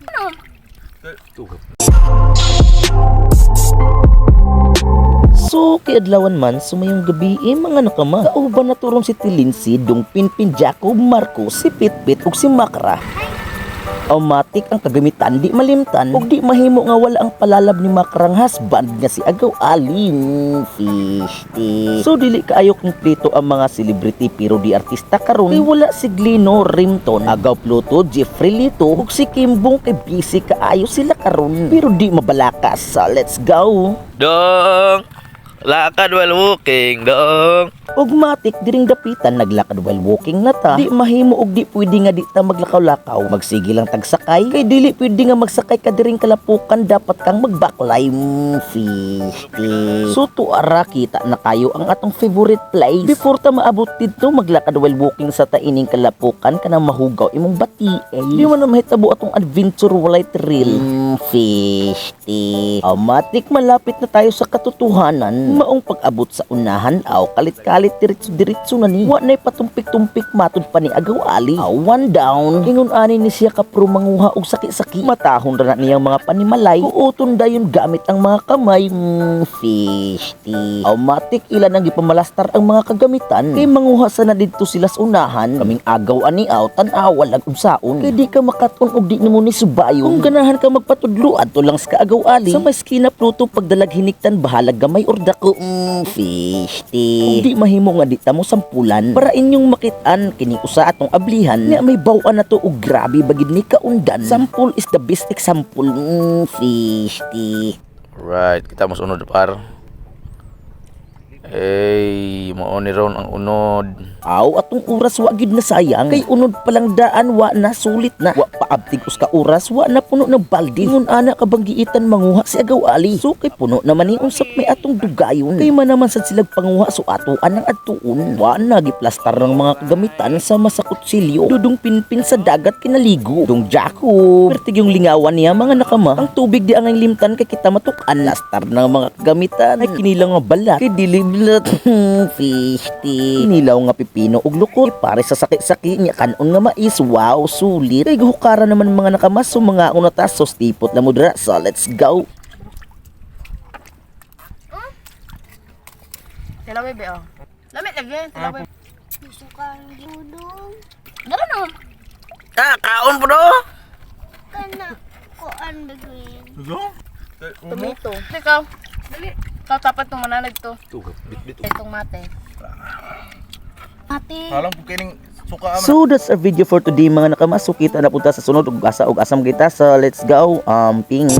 Ano? So, kiadlawan man, sumayong gabi, mga nakama. Kauban na turong si Tilinsi, dong Pinpin Jacob, Marco, si Pitpit, ug si Makra. Automatic ang kagamitan, di malimtan, ug di mahimo nga wala ang palalab ni Makrang husband nga si Agaw Aling Fishty. So, dili kaayo kumpleto ang mga celebrity pero di artista karon. Kay wala si Glino Rimton, Agaw Pluto, Jeffrey Lito, ug si Kimbong kay busy kaayo sila karon. Pero di mabalakas. So, let's go! Dong! Lakad while walking, dong! Ugmatik diring dapitan naglakad while walking na ta. Di mahimo og di pwede nga di ta maglakaw-lakaw. Magsige lang tagsakay. Kay dili pwede nga magsakay ka diring kalapukan, dapat kang magbaklay. Fishty. So tuara kita na kayo ang atong favorite place. Before ta maabot dito maglakad while walking sa taining kalapukan kanang mahugaw imong bati. Di man na mahitabo atong adventure walay thrill. Fishty. Automatic malapit na tayo sa katotohanan. Maong pag-abot sa unahan aw kalit-kalit diretso na ni. Wa na'y patumpik-tumpik matod pa ni Agaw Ali. One down. Ingon ani ni siya kapro manguha og saki-saki. Matahon ra na niyang mga panimalay. Uoton dayon gamit ang mga kamay. Fishty. Automatic ilan ang gipamalastar ang mga kagamitan. Kay manguha sa na didto sila sa unahan. Kaming agaw ani aw tan-awa lag unsaon. Kay di ka makaton og di nimo ni subayon. Kung ganahan ka magpatudlo adto lang sa Agaw Ali. Sa maskina Pluto pagdalag hiniktan bahalag gamay or dako. Fishty. Kung di mahimo nga di ta mo sampulan para inyong makitaan kini usa atong ablihan nga may baw-an na to og grabe bagid ni kaundan. Sample is the best example. Fishty. Right, kita mas unod par. Mao ni ron ang unod. Aw, atong oras wa gid na sayang. Kay unod palang daan wa na sulit na. Wa paabtig us ka oras wa na puno ng balde. Ingon ana ka bang giitan manguha si Agaw Ali. So kay puno naman ni unsap may atong dugayon. Kay man naman sad sila panguha so atoan ang adtuon. Wa na giplastar ng mga kagamitan sa masakutsilyo. Dudong pinpin sa dagat kinaligo. Dong Jacob. Pertig yung lingawan niya mga nakama. Ang tubig di ang limtan kay kita matukan. Lastar ng mga kagamitan. Ay kinilang nga balat. Kay diliblat. Fishty. Kinilaw nga pipino ug lukot pare sa saki-saki nya kanon nga mais. Wow, sulit. Kay hukara naman mga nakamas so mga unatas so stipot na mudra. So let's go. Tilaway be oh. Lamit lagi, tilaway. Gusto kang gudong. Dara no. Kaon po do! Kana ko ang green. Tomato. Ikaw. Dali. Ikaw tapat tong manalag to. Itong mate. Mate. Alam ko kining suka aman. So that's our video for today mga nakamas. So kita na punta sa sunod ug asa ug asam kita. So let's go. Ping.